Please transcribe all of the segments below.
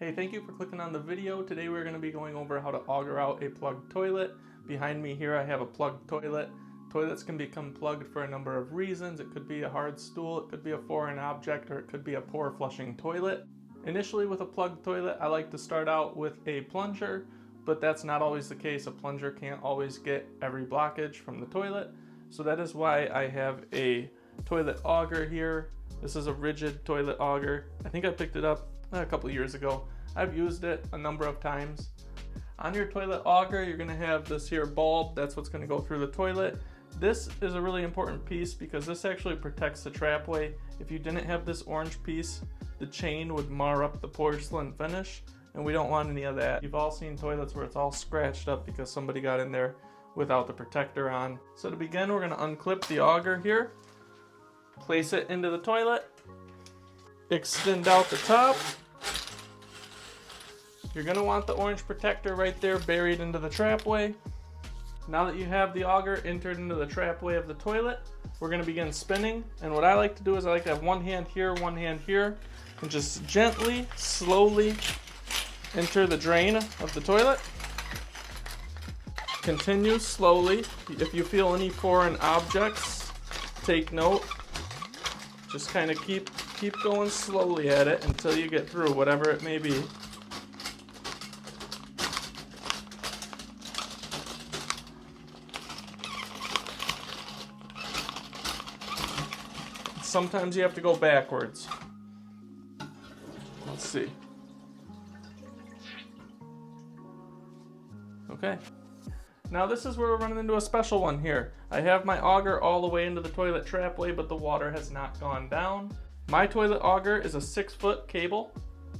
Hey, thank you for clicking on the video. Today we're going to be going over how to auger out a plugged toilet. Behind me here I have a plugged toilet. Toilets can become plugged for a number of reasons. It could be a hard stool, it could be a foreign object, or it could be a poor flushing toilet. Initially with a plugged toilet, I like to start out with a plunger, but that's not always the case. A plunger can't always get every blockage from the toilet. So that is why I have a toilet auger here. This is a rigid toilet auger. I think I picked it up a couple years ago. I've used it a number of times. On your toilet auger, you're going to have this here bulb. That's what's going to go through the toilet. This is a really important piece because this actually protects the trapway. If you didn't have this orange piece, the chain would mar up the porcelain finish, and we don't want any of that. You've all seen toilets where it's all scratched up because somebody got in there without the protector on. So to begin, we're going to unclip the auger here, place it into the toilet, extend out the top. You're going to want the orange protector right there buried into the trapway. Now that you have the auger entered into the trapway of the toilet, we're going to begin spinning. And what I like to do is I like to have one hand here, and just gently, slowly enter the drain of the toilet. Continue slowly. If you feel any foreign objects, take note. Just kind of keep going slowly at it until you get through whatever it may be. Sometimes you have to go backwards. Let's see. Okay. Now this is where we're running into a special one here. I have my auger all the way into the toilet trapway, but the water has not gone down. My toilet auger is a 6-foot cable.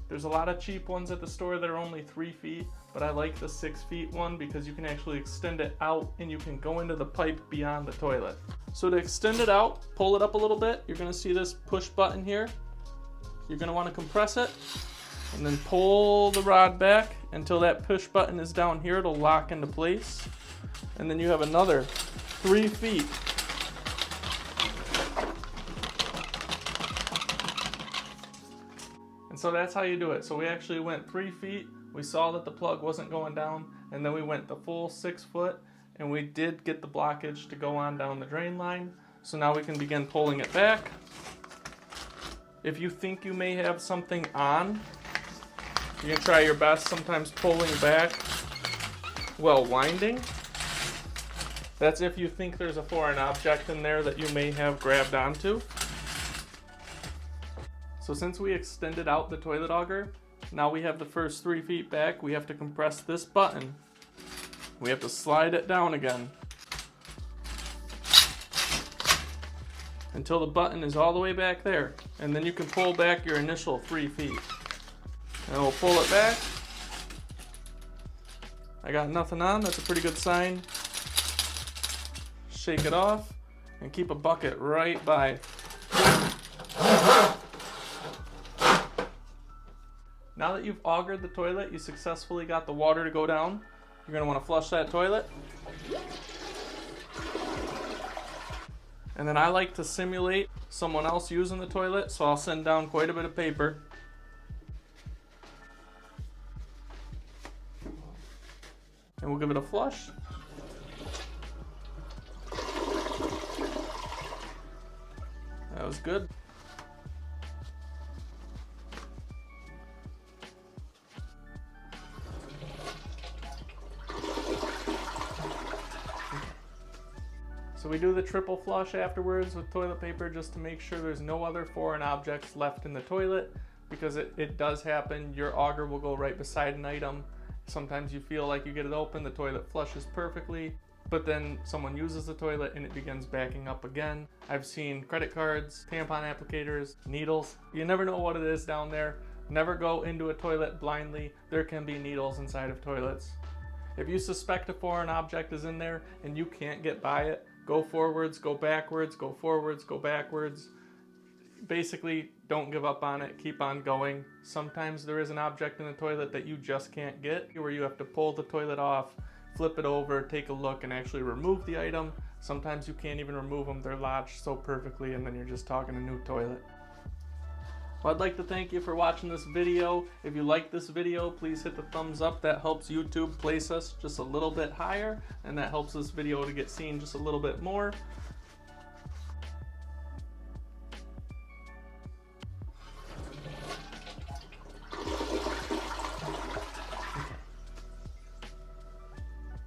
There's a lot of cheap ones at the store that are only 3 feet, but I like the 6 feet one because you can actually extend it out and you can go into the pipe beyond the toilet. So to extend it out, pull it up a little bit. You're going to see this push button here. You're going to want to compress it and then pull the rod back until that push button is down here. It'll lock into place. And then you have another 3 feet. And so that's how you do it. So we actually went 3 feet. We saw that the plug wasn't going down, and then we went the full 6 foot. And we did get the blockage to go on down the drain line. So now we can begin pulling it back. If you think you may have something on, you can try your best sometimes pulling back while winding. That's if you think there's a foreign object in there that you may have grabbed onto. So since we extended out the toilet auger, now we have the first 3 feet back. We have to compress this button. We have to slide it down again until the button is all the way back there. And then you can pull back your initial 3 feet. And we'll pull it back. I got nothing on, that's a pretty good sign. Shake it off and keep a bucket right by. Now that you've augered the toilet, you successfully got the water to go down. You're going to want to flush that toilet. And then I like to simulate someone else using the toilet, so I'll send down quite a bit of paper. And we'll give it a flush. That was good. So we do the triple flush afterwards with toilet paper just to make sure there's no other foreign objects left in the toilet, because it does happen. Your auger will go right beside an item. Sometimes you feel like you get it open, the toilet flushes perfectly, but then someone uses the toilet and it begins backing up again. I've seen credit cards, tampon applicators, needles. You never know what it is down there. Never go into a toilet blindly. There can be needles inside of toilets. If you suspect a foreign object is in there and you can't get by it, go forwards, go backwards, go forwards, go backwards. Basically, don't give up on it, keep on going. Sometimes there is an object in the toilet that you just can't get, where you have to pull the toilet off, flip it over, take a look, and actually remove the item. Sometimes you can't even remove them, they're lodged so perfectly, and then you're just talking a new toilet. Well, I'd like to thank you for watching this video. If you like this video, please hit the thumbs up. That helps YouTube place us just a little bit higher, and that helps this video to get seen just a little bit more.